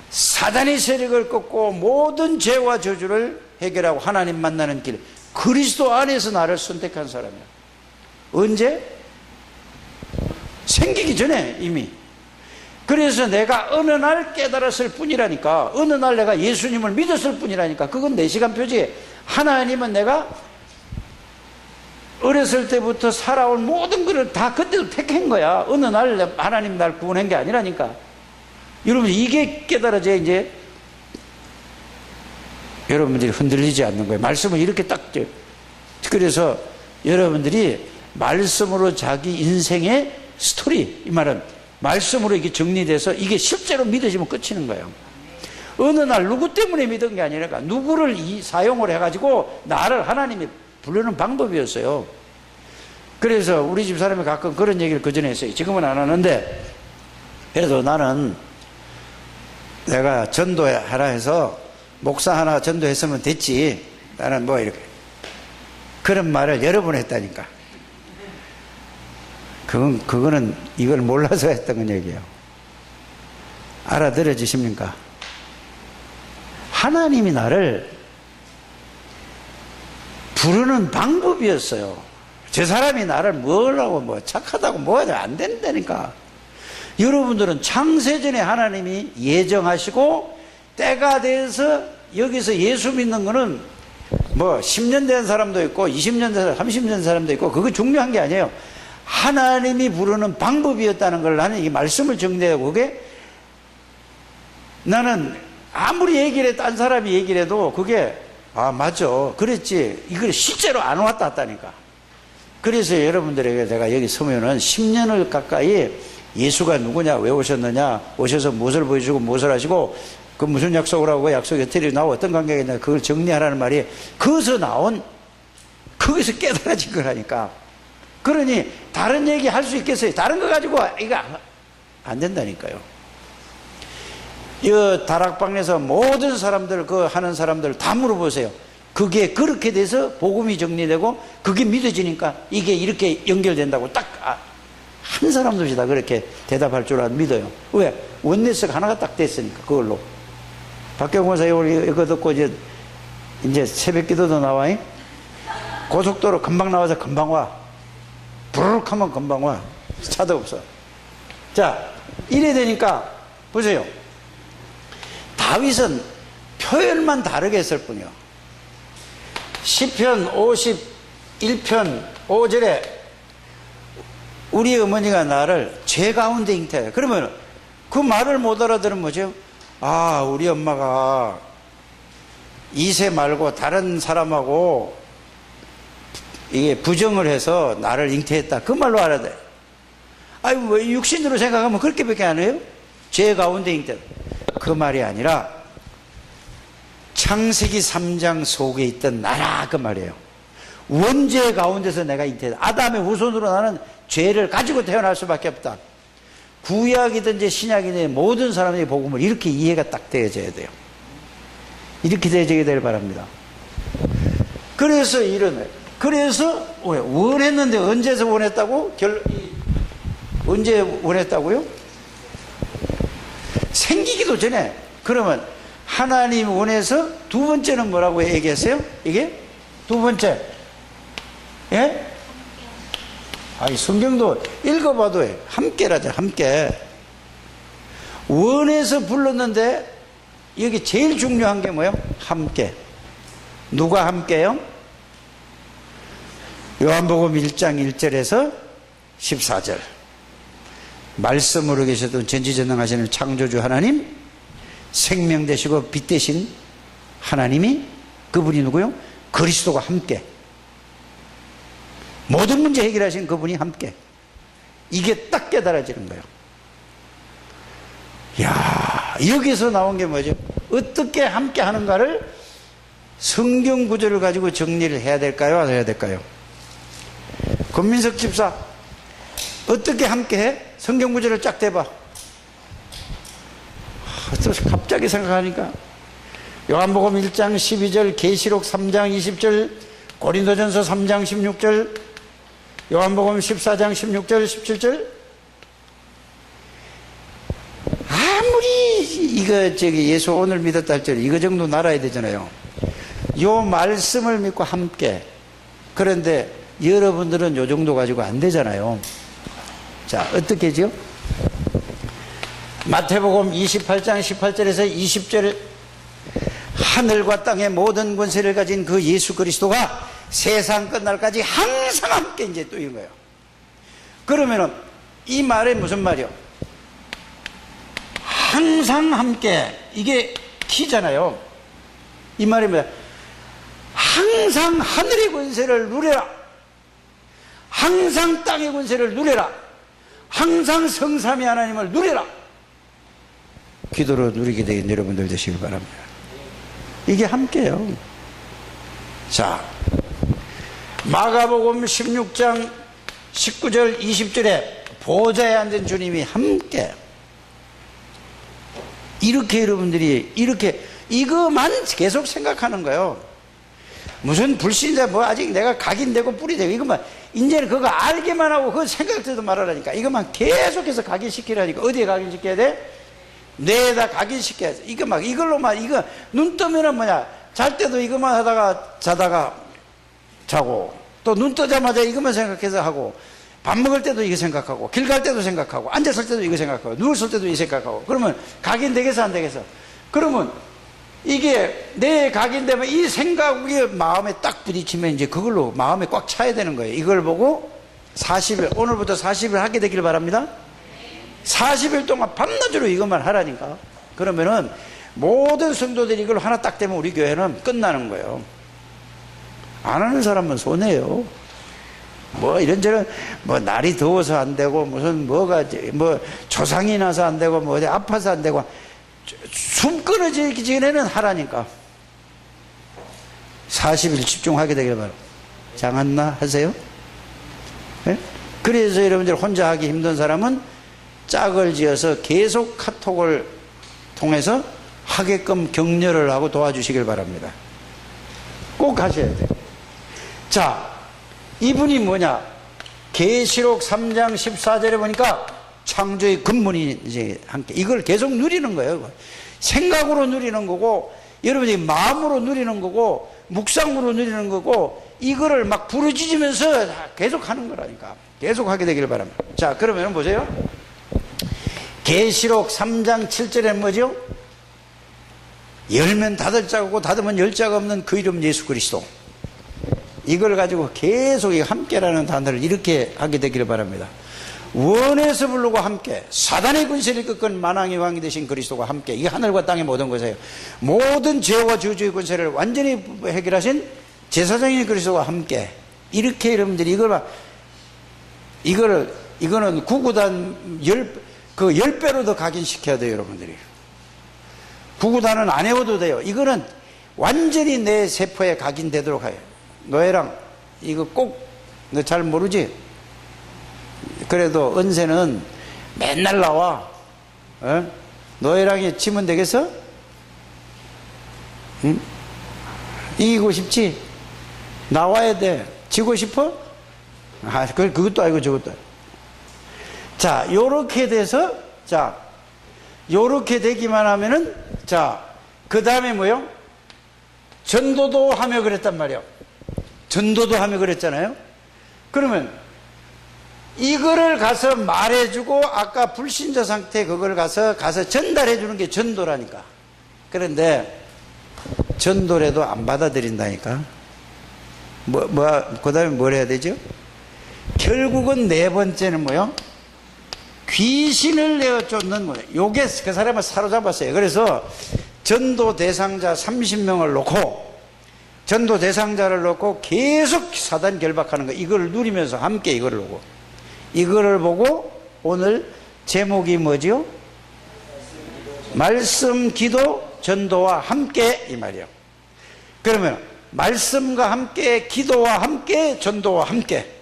사단의 세력을 꺾고 모든 죄와 저주를 해결하고 하나님 만나는 길, 그리스도 안에서 나를 선택한 사람이야. 언제? 생기기 전에 이미. 그래서 내가 어느 날 깨달았을 뿐이라니까. 어느 날 내가 예수님을 믿었을 뿐이라니까. 그건 내 시간표지. 하나님은 내가 어렸을 때부터 살아온 모든 것을 다 그때도 택한 거야. 어느 날 하나님 날 구원한 게 아니라니까. 여러분, 이게 깨달아져야 이제 여러분들이 흔들리지 않는 거예요. 말씀을 이렇게 딱. 그래서 여러분들이 말씀으로 자기 인생의 스토리, 이 말은 말씀으로 이게 정리돼서 이게 실제로 믿어지면 끝이는 거예요. 어느 날 누구 때문에 믿은 게 아니라 누구를 사용을 해가지고 나를 하나님이 부르는 방법이었어요. 그래서 우리 집 사람이 가끔 그런 얘기를 그전에 했어요. 지금은 안 하는데, 그래도 나는 내가 전도하라 해서 목사 하나 전도했으면 됐지. 나는 뭐 이렇게. 그런 말을 여러 번 했다니까. 그거는 이걸 몰라서 했던 얘기예요. 알아들어지십니까? 하나님이 나를 부르는 방법이었어요. 저 사람이 나를 뭐라고 뭐 착하다고 뭐하지 안 된다니까. 여러분들은 창세전에 하나님이 예정하시고 때가 돼서 여기서 예수 믿는 거는 뭐 10년 된 사람도 있고 20년 된 사람, 30년 된 사람도 있고 그거 중요한 게 아니에요. 하나님이 부르는 방법이었다는 걸 나는 이 말씀을 정리하고, 그게 나는 아무리 얘기를 해, 딴 사람이 얘기를 해도 그게 맞아, 그랬지, 이걸 실제로 안 왔다 갔다니까. 그래서 여러분들에게 내가 여기 서면은 10년을 가까이 예수가 누구냐, 왜 오셨느냐, 오셔서 무엇을 보여주고 무엇을 하시고 그 무슨 약속을 하고 약속이 어떻게 나오고 어떤 관계가 있냐, 그걸 정리하라는 말이 거기서 나온, 거기서 깨달아진 거라니까. 그러니 다른 얘기 할 수 있겠어요? 다른 거 가지고 이거 안 된다니까요. 이 다락방에서 모든 사람들, 그 하는 사람들 다 물어보세요. 그게 그렇게 돼서 복음이 정리되고 그게 믿어지니까 이게 이렇게 연결된다고 딱 한 사람도 없이 다 그렇게 대답할 줄 믿어요. 왜? 원내스가 하나가 딱 됐으니까 그걸로. 박경호 사님 우리 이거 듣고 이제 새벽 기도도 나와. 고속도로 금방 나와서 금방 와. 부르륵 하면 금방 와. 차도 없어. 자, 이래 되니까 보세요. 다윗은 표현만 다르게 했을 뿐이요. 시편 51편 5절에 우리 어머니가 나를 죄 가운데 잉태해. 그러면 그 말을 못 알아들으면 뭐죠? 아, 우리 엄마가 이세 말고 다른 사람하고 이게 부정을 해서 나를 잉태했다. 그 말로 알아야 돼. 아니, 왜 육신으로 생각하면 그렇게밖에 안 해요? 죄 가운데 잉태. 그 말이 아니라 창세기 3장 속에 있던 나라 그 말이에요. 원죄 가운데서 내가 잉태했다. 아담의 후손으로 나는 죄를 가지고 태어날 수밖에 없다. 구약이든지 신약이든지 모든 사람의 복음을 이렇게 이해가 딱 되어져야 돼요. 이렇게 되어져야 될 바랍니다. 그래서 그래서 원했는데 언제서 원했다고? 언제 원했다고요? 생기기도 전에. 그러면 하나님 원해서 두 번째는 뭐라고 얘기했어요? 이게 두 번째. 예? 아니, 성경도 읽어봐도 함께라죠. 함께. 원해서 불렀는데 여기 제일 중요한 게 뭐예요? 함께. 누가 함께요? 요한복음 1장 1절에서 14절. 말씀으로 계셨던 전지전능하시는 창조주 하나님, 생명 되시고 빛 되신 하나님이, 그분이 누구요? 그리스도가 함께. 모든 문제 해결하신 그분이 함께. 이게 딱 깨달아지는 거예요. 야, 여기서 나온 게 뭐죠? 어떻게 함께 하는가를 성경 구절을 가지고 정리를 해야 될까요? 안 해야 될까요? 권민석 집사, 어떻게 함께 해? 성경 구절을 쫙 대봐. 갑자기 생각하니까 요한복음 1장 12절, 계시록 3장 20절, 고린도전서 3장 16절, 요한복음 14장 16절 17절. 아무리 이거 예수 오늘 믿었다 할지라도 이거 정도 알아야 되잖아요. 요 말씀을 믿고 함께. 그런데 여러분들은 요 정도 가지고 안 되잖아요. 자, 어떻게 하죠? 마태복음 28장 18절에서 20절. 하늘과 땅의 모든 권세를 가진 그 예수 그리스도가 세상 끝날까지 항상 함께 이제 또 이런 거예요. 그러면은 이 말에 무슨 말이요? 항상 함께. 이게 키잖아요. 이 말이 뭐야? 항상 하늘의 권세를 누려라. 항상 땅의 권세를 누려라. 항상 성삼위 하나님을 누려라. 기도로 누리게 되는 여러분들 되시길 바랍니다. 이게 함께요. 자, 마가복음 16장 19절 20절에 보좌에 앉은 주님이 함께. 이렇게 여러분들이 이렇게 이거만 계속 생각하는 거예요. 무슨 불신자 뭐 아직 내가 각인되고 뿌리되고 이것만 이제는 그거 알기만 하고 그거 생각지도 말아라니까. 이것만 계속해서 각인시키라니까. 어디에 각인시켜야 돼? 뇌에다 각인시켜야지. 이거 막 이걸로만 이거 눈 뜨면은 뭐냐, 잘 때도 이것만 하다가 자다가 자고, 또 눈 뜨자마자 이것만 생각해서 하고, 밥 먹을 때도 이거 생각하고, 길 갈 때도 생각하고, 앉았을 때도 이거 생각하고, 누웠을 때도 이거 생각하고. 그러면 각인되겠어 안 되겠어? 그러면 이게 내 각인되면 이 생각이 마음에 딱 부딪히면 이제 그걸로 마음에 꽉 차야 되는 거예요. 이걸 보고 40일, 오늘부터 40일 하게 되길 바랍니다. 40일 동안 밤낮으로 이것만 하라니까. 그러면은 모든 성도들이 이걸 하나 딱 되면 우리 교회는 끝나는 거예요. 안 하는 사람은 손해요. 뭐 이런저런 뭐 날이 더워서 안 되고 무슨 뭐가 뭐 조상이 나서 안 되고 뭐 어디 아파서 안 되고 숨 끊어지기 전에는 하라니까. 40일 집중하게 되길 바랍니다. 장한나 하세요? 네? 그래서 여러분들 혼자 하기 힘든 사람은 짝을 지어서 계속 카톡을 통해서 하게끔 격려를 하고 도와주시길 바랍니다. 꼭 하셔야 돼요. 자, 이분이 뭐냐? 계시록 3장 14절에 보니까 창조의 근본이 이제 함께 이걸 계속 누리는 거예요. 생각으로 누리는 거고, 여러분이 마음으로 누리는 거고, 묵상으로 누리는 거고, 이거를 막 부르짖으면서 계속 하는 거라니까. 계속 하게 되기를 바랍니다. 자, 그러면 보세요. 계시록 3장 7절에 뭐죠? 열면 닫을 자고 닫으면 열 자가 없는 그 이름 예수 그리스도. 이걸 가지고 계속 이 함께라는 단어를 이렇게 하게 되기를 바랍니다. 원에서 부르고 함께, 사단의 군세를 꺾은 만왕의 왕이 되신 그리스도가 함께, 이 하늘과 땅의 모든 것에 모든 죄와 저주의 군세를 완전히 해결하신 제사장인 그리스도가 함께, 이렇게 여러분들이 이거는 구구단 10배로 더 각인시켜야 돼요, 여러분들이. 구구단은 안 해워도 돼요. 이거는 완전히 내 세포에 각인되도록 해요. 노예랑, 이거 꼭, 너 잘 모르지? 그래도 은세는 맨날 나와. 어? 노예랑이 치면 되겠어? 응? 이기고 싶지? 나와야 돼. 지고 싶어? 아, 그것도 아니고 저것도 아니고. 자, 요렇게 돼서, 자, 요렇게 되기만 하면은, 자, 그 다음에 뭐요? 전도도 하며 그랬단 말이요. 전도도 하며 그랬잖아요. 그러면 이거를 가서 말해주고, 아까 불신자 상태 그걸 가서 전달해주는 게 전도라니까. 그런데 전도래도 안 받아들인다니까. 그 다음에 뭘 해야 되죠? 결국은 네 번째는 뭐요? 귀신을 내어 쫓는 거예요. 요게 그 사람을 사로잡았어요. 그래서 전도 대상자 30명을 놓고, 전도 대상자를 놓고 계속 사단 결박하는 거, 이걸 누리면서 함께 이거를 보고, 이거를 보고 오늘 제목이 뭐지요? 말씀, 기도, 전도와 함께, 이 말이에요. 그러면 말씀과 함께, 기도와 함께, 전도와 함께.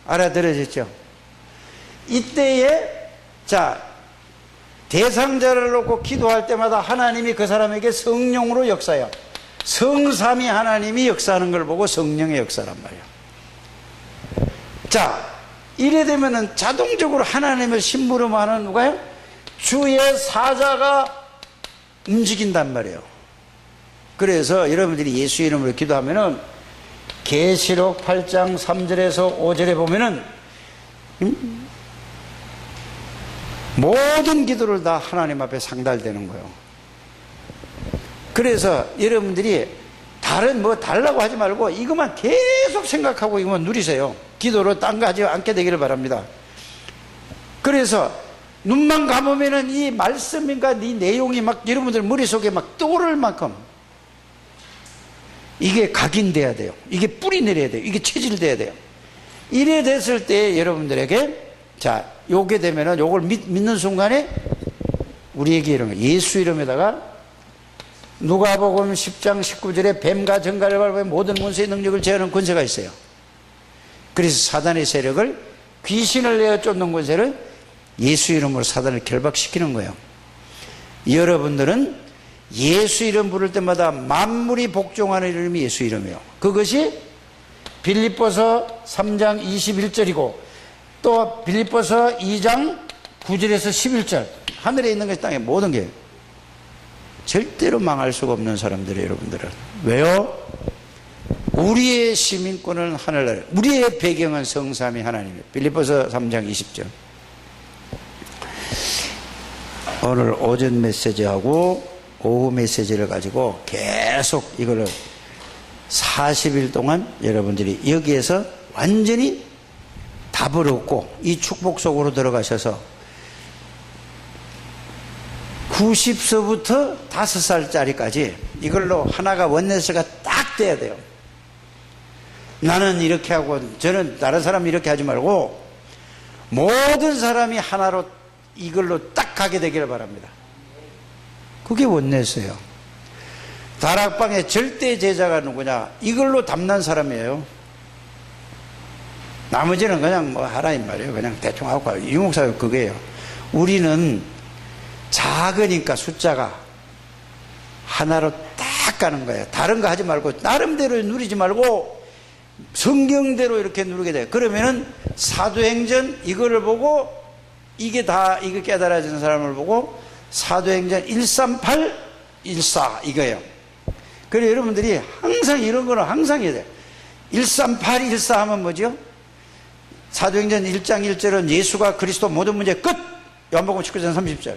알아들어졌죠? 이때에, 자, 대상자를 놓고 기도할 때마다 하나님이 그 사람에게 성령으로 역사해요. 성삼위 하나님이 역사하는 걸 보고 성령의 역사란 말이에요. 자, 이래 되면은 자동적으로 하나님을 심부름하는 누가요? 주의 사자가 움직인단 말이에요. 그래서 여러분들이 예수 이름으로 기도하면은 계시록 8장 3절에서 5절에 보면은 모든 기도를 다 하나님 앞에 상달되는 거예요. 그래서 여러분들이 다른 뭐 달라고 하지 말고 이것만 계속 생각하고 이것만 누리세요. 기도로 딴 거 하지 않게 되기를 바랍니다. 그래서 눈만 감으면은 이 말씀인가 이 내용이 막 여러분들 머릿속에 막 떠오를 만큼 이게 각인돼야 돼요. 이게 뿌리 내려야 돼요. 이게 체질돼야 돼요. 이래 됐을 때 여러분들에게, 자, 요게 되면은 요걸 믿는 순간에 우리에게 이런 거, 예수 이름에다가 누가복음 10장 19절에 뱀과 정갈을 밟아 모든 문세의 능력을 제하는 권세가 있어요. 그래서 사단의 세력을, 귀신을 내어 쫓는 권세를 예수 이름으로 사단을 결박시키는 거예요. 여러분들은 예수 이름 부를 때마다 만물이 복종하는 이름이 예수 이름이에요. 그것이 빌립보서 3장 21절이고 또 빌립보서 2장 9절에서 11절, 하늘에 있는 것이 땅에 모든 게 절대로 망할 수가 없는 사람들이에요. 여러분들은 왜요? 우리의 시민권은 하늘나라, 우리의 배경은 성삼위 하나님이에요. 빌립보서 3장 20절. 오늘 오전 메시지하고 오후 메시지를 가지고 계속 이거를 40일 동안 여러분들이 여기에서 완전히 답을 얻고 이 축복 속으로 들어가셔서 90서부터 5살짜리까지 이걸로 하나가 원내스가 딱 돼야 돼요. 나는 이렇게 하고 저는 다른 사람 이렇게 하지 말고 모든 사람이 하나로 이걸로 딱 가게 되기를 바랍니다. 그게 원내스예요. 다락방의 절대 제자가 누구냐? 이걸로 담난 사람이에요. 나머지는 그냥 뭐 하라 이 말이에요. 그냥 대충 하고. 유목사역 그거예요. 우리는 작으니까 숫자가 하나로 딱 가는 거예요. 다른 거 하지 말고 나름대로 누리지 말고 성경대로 이렇게 누르게 돼요. 그러면은 사도행전 이거를 보고 이게 다 이거 깨달아지는 사람을 보고 사도행전 138, 14 이거예요. 그래서 여러분들이 항상 이런 거는 항상 해야 돼요. 138, 14 하면 뭐죠? 사도행전 1장 1절은 예수가 그리스도 모든 문제 끝! 요한복음 19장 30절.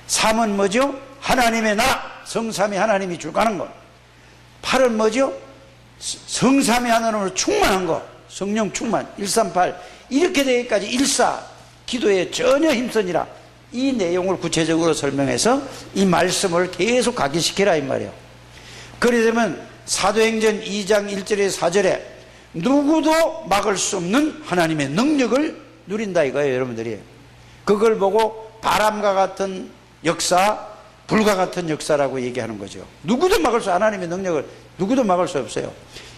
3은 뭐죠? 하나님의 나, 성삼위 하나님이 주관하는 것. 8은 뭐죠? 성삼위 하나님으로 충만한 것. 성령 충만. 138. 이렇게 되기까지 14. 기도에 전혀 힘쓰니라. 이 내용을 구체적으로 설명해서 이 말씀을 계속 각인시키라 이 말이에요. 그래 되면 사도행전 2장 1절에서 4절에 누구도 막을 수 없는 하나님의 능력을 누린다 이거예요, 여러분들이. 그걸 보고 바람과 같은 역사, 불과 같은 역사라고 얘기하는 거죠. 누구도 막을 수, 하나님의 능력을 누구도 막을 수 없어요.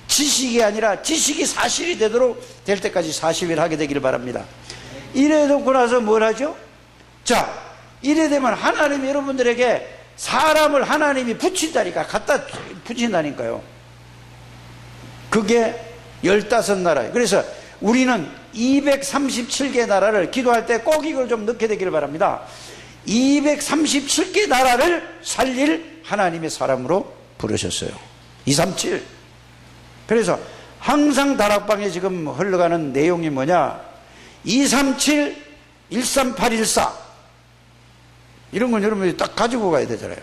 지식이 아니라 지식이 사실이 되도록 될 때까지 40일 하게 되기를 바랍니다. 이래 놓고 나서 뭘 하죠? 자, 이래 되면 하나님이 여러분들에게 사람을 하나님이 붙인다니까, 갖다 붙인다니까요. 그게 15나라예요. 그래서 우리는 237개 나라를 기도할 때 꼭 이걸 좀 넣게 되기를 바랍니다. 237개 나라를 살릴 하나님의 사람으로 부르셨어요. 237. 그래서 항상 다락방에 지금 흘러가는 내용이 뭐냐? 237, 13814 이런 건 여러분이 딱 가지고 가야 되잖아요.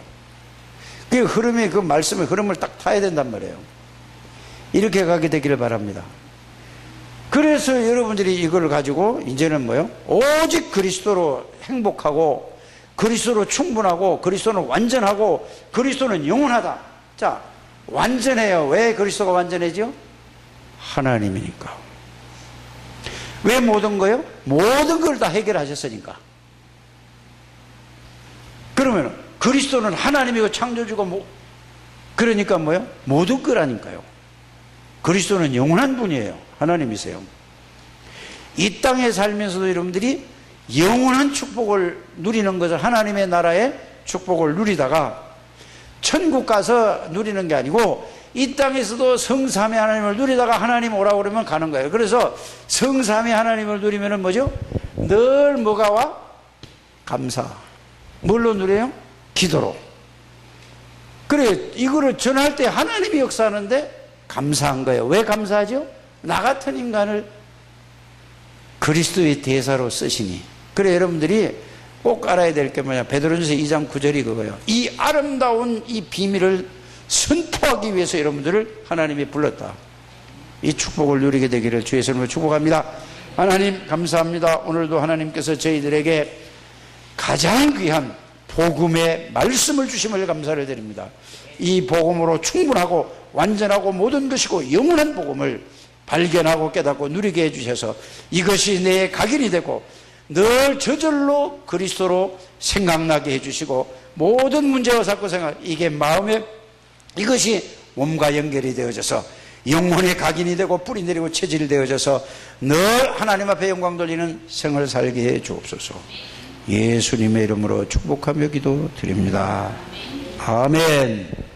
그 흐름이, 그 말씀의 흐름을 딱 타야 된단 말이에요. 이렇게 가게 되기를 바랍니다. 그래서 여러분들이 이걸 가지고 이제는 뭐요? 오직 그리스도로 행복하고 그리스도로 충분하고 그리스도는 완전하고 그리스도는 영원하다. 자, 완전해요. 왜 그리스도가 완전해지요? 하나님이니까. 왜 모든 거요? 모든 걸 다 해결하셨으니까. 그러면 그리스도는 하나님이고 창조주고 그러니까 뭐요? 모든 거라니까요. 그리스도는 영원한 분이에요. 하나님이세요. 이 땅에 살면서도 여러분들이 영원한 축복을 누리는 것을, 하나님의 나라의 축복을 누리다가 천국 가서 누리는 게 아니고 이 땅에서도 성삼위 하나님을 누리다가 하나님 오라고 그러면 가는 거예요. 그래서 성삼위 하나님을 누리면은 뭐죠? 늘 뭐가 와? 감사. 뭘로 누려요? 기도로. 그래, 이거를 전할 때 하나님이 역사하는데 감사한 거예요. 왜 감사하죠? 나 같은 인간을 그리스도의 대사로 쓰시니. 그래, 여러분들이 꼭 알아야 될 게 뭐냐? 베드로전서 2장 9절이 그거예요. 이 아름다운 이 비밀을 선포하기 위해서 여러분들을 하나님이 불렀다. 이 축복을 누리게 되기를 주의 이름으로 축복합니다. 하나님 감사합니다. 오늘도 하나님께서 저희들에게 가장 귀한 복음의 말씀을 주심을 감사를 드립니다. 이 복음으로 충분하고 완전하고 모든 것이고 영원한 복음을 발견하고 깨닫고 누리게 해주셔서 이것이 내 각인이 되고 늘 저절로 그리스도로 생각나게 해주시고 모든 문제와 사건 생각, 이게 마음에, 이것이 몸과 연결이 되어져서 영혼의 각인이 되고 뿌리 내리고 체질이 되어져서 늘 하나님 앞에 영광 돌리는 생을 살게 해 주옵소서. 예수님의 이름으로 축복하며 기도드립니다. 아멘.